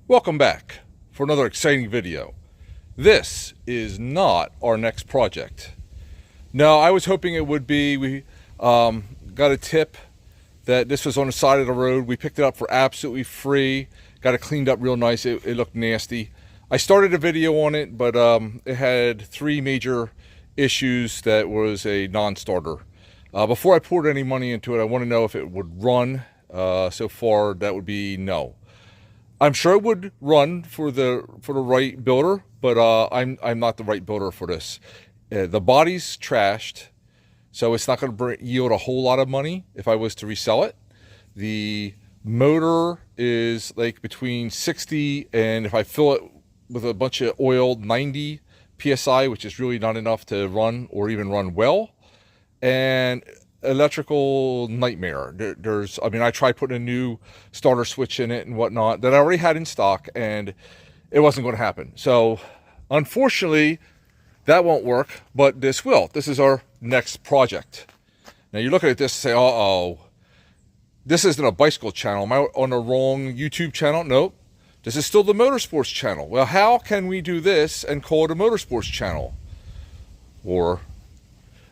Welcome back for another exciting video. This is not our next project. No, I was hoping it would be. We got a tip that this was on the side of the road. We picked it up for absolutely free. Got it cleaned up real nice. It looked nasty. I started a video on it, but it had three major issues that was a non-starter. Before I poured any money into it, I want to know if it would run. So far, that would be no. I'm sure it would run for the right builder, but I'm not the right builder for this. The body's trashed, so it's not going to yield a whole lot of money if I was to resell it. The motor is like between 60 and, if I fill it with a bunch of oil, 90 psi, which is really not enough to run or even run well. And electrical nightmare. I tried putting a new starter switch in it and whatnot that I already had in stock, and it wasn't going to happen. So unfortunately that won't work, but this will. This is our next project. Now you're looking at this and say, uh-oh, this isn't a bicycle channel. Am I on the wrong YouTube channel? Nope. This is still the motorsports channel. Well, how can we do this and call it a motorsports channel? Or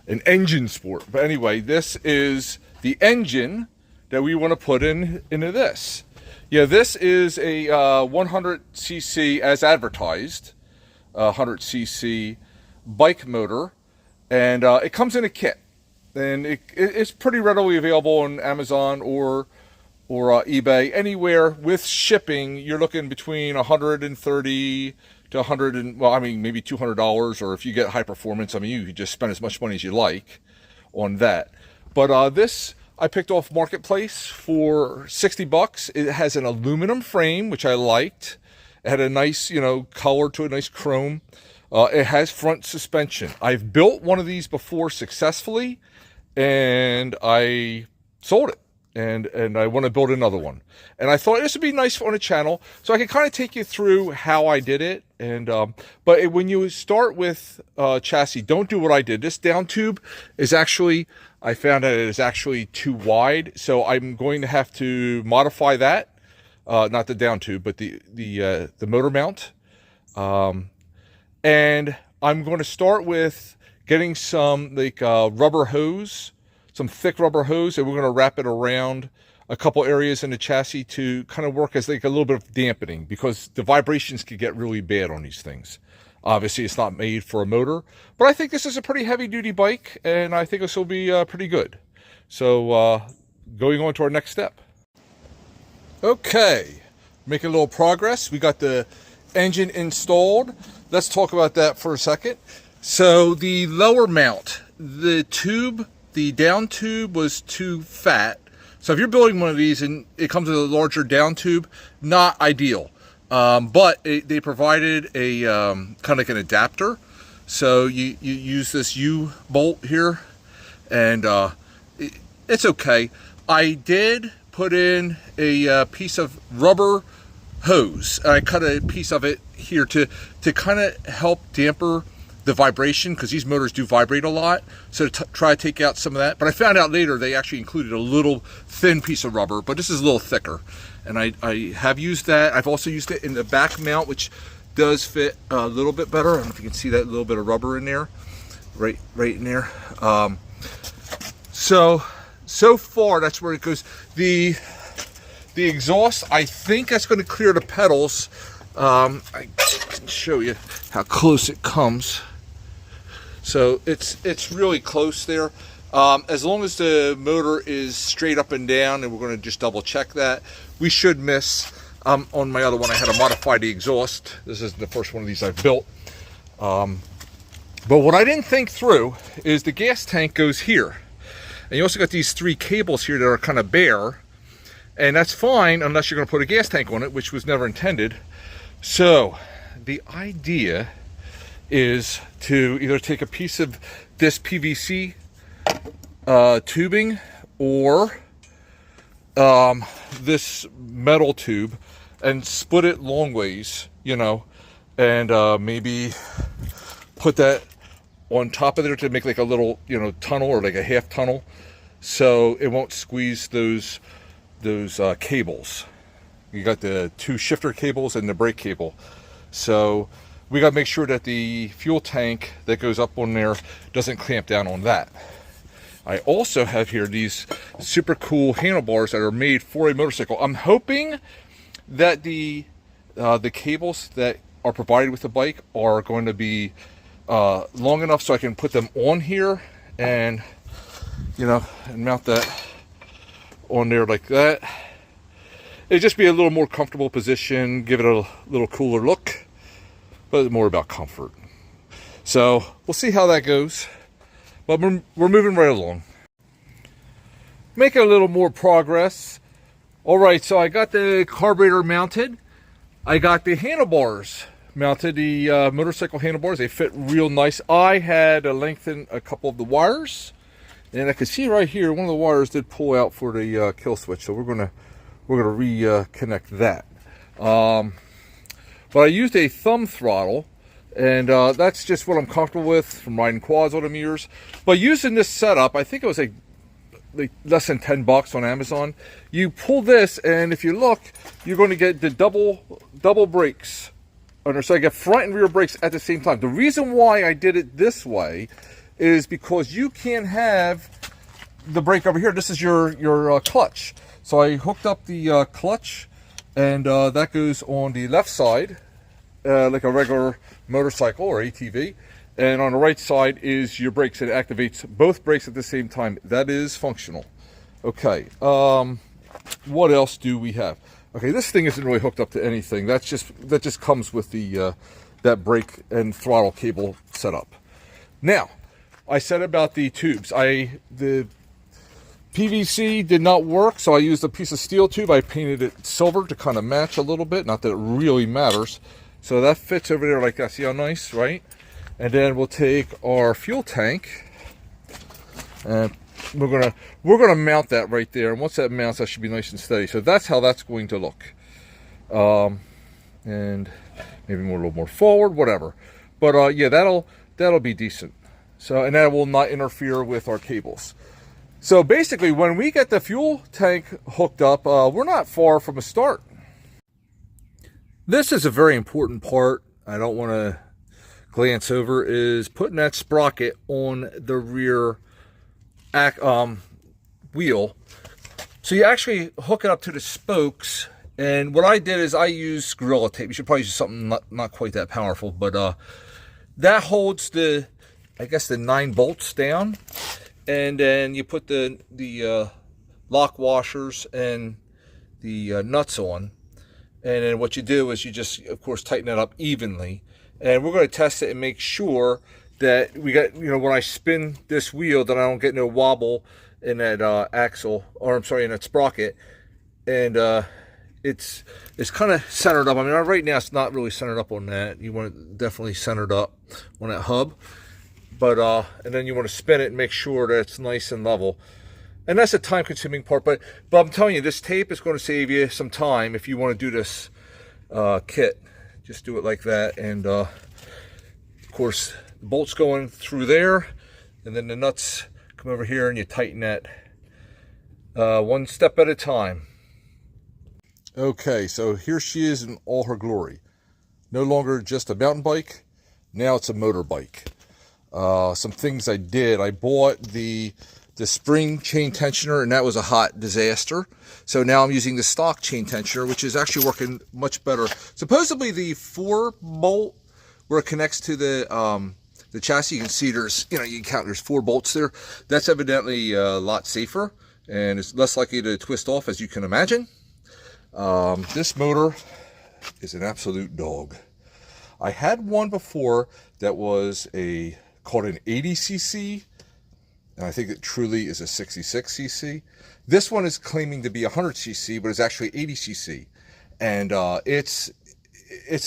an engine sport. But anyway, this is the engine that we want to put into this. Yeah, this is a 100cc as advertised, 100cc bike motor, and it comes in a kit, and it's pretty readily available on Amazon or eBay. Anywhere with shipping, you're looking between 130 to 100 and, well, I mean, maybe $200, or if you get high performance, I mean, you could just spend as much money as you like on that. But this I picked off Marketplace for 60 bucks. It has an aluminum frame, which I liked. It had a nice, color to it, nice chrome. It has front suspension. I've built one of these before successfully, and I sold it. And I want to build another one. And I thought this would be nice on a channel, so I can kind of take you through how I did it. And but when you start with chassis, don't do what I did. This down tube is actually, I found that it is actually too wide, so I'm going to have to modify that. Not the down tube, but the motor mount. And I'm going to start with getting some rubber hose. Some thick rubber hose, and we're going to wrap it around a couple areas in the chassis to kind of work as like a little bit of dampening, because the vibrations could get really bad on these things. Obviously, it's not made for a motor, but I think this is a pretty heavy-duty bike, and I think this will be pretty good. So, going on to our next step. Okay, making a little progress. We got the engine installed. Let's talk about that for a second. So, the lower mount, the down tube was too fat. So if you're building one of these and it comes with a larger down tube, not ideal. But they provided a kind of like an adapter. So you use this U-bolt here, and it's okay. I did put in a piece of rubber hose. I cut a piece of it here to kind of help damper the vibration, because these motors do vibrate a lot, so to try to take out some of that. But I found out later they actually included a little thin piece of rubber, but this is a little thicker, and I have used that. I've also used it in the back mount, which does fit a little bit better. I don't know if you can see that little bit of rubber in there, right in there. So far that's where it goes. The exhaust, I think that's going to clear the pedals. I can show you how close it comes. So it's really close there. As long as the motor is straight up and down, and we're going to just double check that, we should miss. On my other one, I had to modify the exhaust. This is the first one of these I've built. But what I didn't think through is the gas tank goes here. And you also got these three cables here that are kind of bare. And that's fine unless you're going to put a gas tank on it, which was never intended. So the idea is to either take a piece of this PVC tubing or this metal tube and split it long ways, and maybe put that on top of there to make like a little, tunnel, or like a half tunnel, so it won't squeeze those cables. You got the 2 shifter cables and the brake cable. So we got to make sure that the fuel tank that goes up on there doesn't clamp down on that. I also have here these super cool handlebars that are made for a motorcycle. I'm hoping that the cables that are provided with the bike are going to be long enough so I can put them on here and, you know, and mount that on there like that. It'd just be a little more comfortable position, give it a little cooler look, but more about comfort. So we'll see how that goes. But we're moving right along. Making a little more progress. All right, so I got the carburetor mounted. I got the handlebars mounted, the motorcycle handlebars. They fit real nice. I had to lengthen a couple of the wires, and I can see right here one of the wires did pull out for the kill switch. So we're gonna reconnect that. But I used a thumb throttle. And that's just what I'm comfortable with from riding quads all them years. But using this setup, I think it was like less than $10 on Amazon. You pull this, and if you look, you're going to get the double brakes. So I get front and rear brakes at the same time. The reason why I did it this way is because you can have the brake over here. This is your clutch. So I hooked up the clutch, and that goes on the left side. Like a regular motorcycle or ATV, and on the right side is your brakes. It activates both brakes at the same time. That is functional. Okay, what else do we have? Okay, this thing isn't really hooked up to anything. That just comes with the that brake and throttle cable setup. Now, I said about the tubes. The PVC did not work, so I used a piece of steel tube. I painted it silver to kind of match a little bit. Not that it really matters. So that fits over there like that. See how nice, right? And then we'll take our fuel tank, and we're gonna mount that right there. And once that mounts, that should be nice and steady. So that's how that's going to look. And maybe a little more forward, whatever. But yeah, that'll be decent. So, and that will not interfere with our cables. So basically, when we get the fuel tank hooked up, we're not far from a start. This is a very important part I don't want to glance over, is putting that sprocket on the rear wheel. So you actually hook it up to the spokes, and what I did is I used Gorilla Tape. You should probably use something not quite that powerful, but that holds the 9 bolts down, and then you put the lock washers and the nuts on. And then what you do is you just, of course, tighten it up evenly. And we're going to test it and make sure that we got, when I spin this wheel, that I don't get no wobble in that axle, or I'm sorry, in that sprocket. And it's kind of centered up. I mean, right now it's not really centered up on that. You want it definitely centered up on that hub. But, and then you want to spin it and make sure that it's nice and level. And that's a time-consuming part, but I'm telling you, this tape is going to save you some time if you want to do this kit. Just do it like that, and of course, the bolts going through there, and then the nuts come over here, and you tighten that one step at a time. Okay, so here she is in all her glory. No longer just a mountain bike, now it's a motorbike. Some things I did. I bought the spring chain tensioner, and that was a hot disaster. So now I'm using the stock chain tensioner, which is actually working much better. Supposedly the 4-bolt where it connects to the chassis, you can see there's, you can count, there's 4 bolts there. That's evidently a lot safer, and it's less likely to twist off, as you can imagine. This motor is an absolute dog. I had one before that was called an 80cc, and I think it truly is a 66cc. This one is claiming to be 100cc, but it's actually 80cc, and it's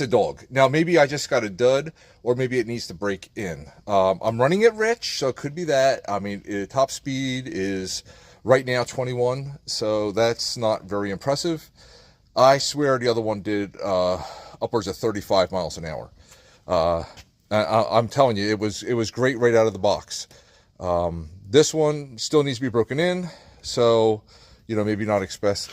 a dog. Now, maybe I just got a dud, or maybe it needs to break in. I'm running it rich, so it could be that. I mean, top speed is right now 21, so that's not very impressive. I swear the other one did upwards of 35 miles an hour. I'm telling you, it was great right out of the box. This one still needs to be broken in, so maybe not expect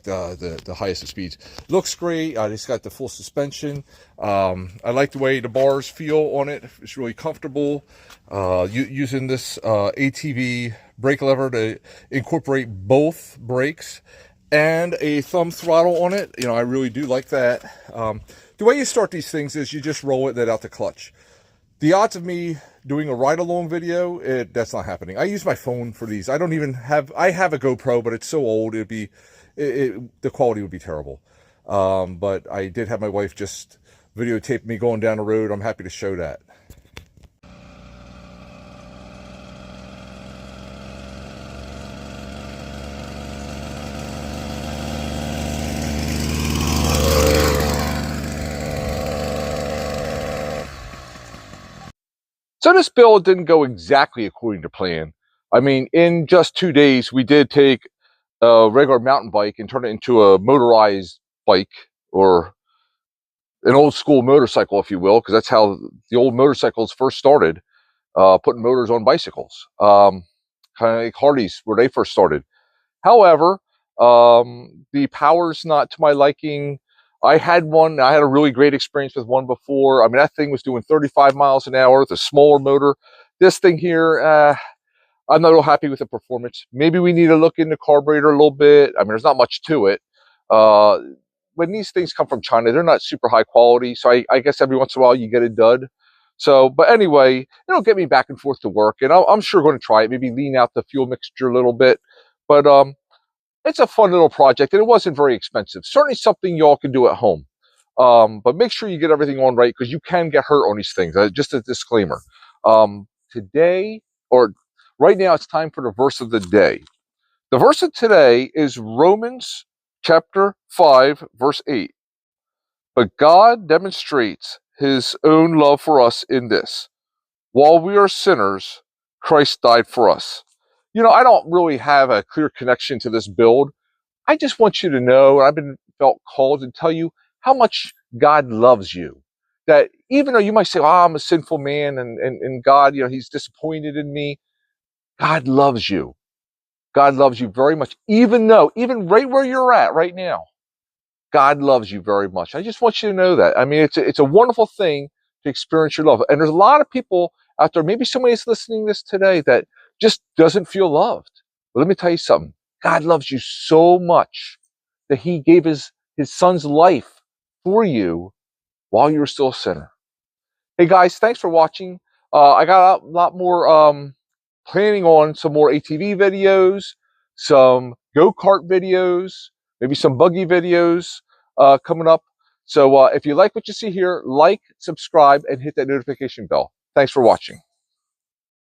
the highest of speeds. Looks great. It's got the full suspension. I like the way the bars feel on it. It's really comfortable. Using this ATV brake lever to incorporate both brakes and a thumb throttle on it. I really do like that. The way you start these things is you just roll it, let out the clutch. The odds of me doing a ride-along video, that's not happening. I use my phone for these. I have a GoPro, but it's so old, the quality would be terrible. But I did have my wife just videotape me going down the road. I'm happy to show that. So this build didn't go exactly according to plan. I mean, in just 2 days, we did take a regular mountain bike and turn it into a motorized bike, or an old school motorcycle, if you will, because that's how the old motorcycles first started, putting motors on bicycles. Kind of like Harleys, where they first started. However, the power's not to my liking. I had a really great experience with one before. I mean, that thing was doing 35 miles an hour with a smaller motor. This thing here, I'm not real happy with the performance. Maybe we need to look into carburetor a little bit. I mean, there's not much to it. When these things come from China, they're not super high quality. So I guess every once in a while you get a dud. So, but anyway, it'll get me back and forth to work. And I'm sure going to try it, maybe lean out the fuel mixture a little bit. But it's a fun little project, and it wasn't very expensive. Certainly something y'all can do at home. But make sure you get everything on right, because you can get hurt on these things. Just a disclaimer. Right now, it's time for the verse of the day. The verse of today is Romans chapter 5, verse 8. But God demonstrates his own love for us in this: while we are sinners, Christ died for us. I don't really have a clear connection to this build. I just want you to know, and felt called to tell you how much God loves you. That even though you might say, I'm a sinful man, and God, he's disappointed in me, God loves you. God loves you very much, even right where you're at right now, God loves you very much. I just want you to know that. I mean, it's a wonderful thing to experience your love. And there's a lot of people out there, maybe somebody is listening to this today, that just doesn't feel loved. But let me tell you something. God loves you so much that he gave his son's life for you while you were still a sinner. Hey guys, thanks for watching. I got a lot more planning on some more ATV videos, some go-kart videos, maybe some buggy videos coming up. So if you like what you see here, like, subscribe, and hit that notification bell. Thanks for watching.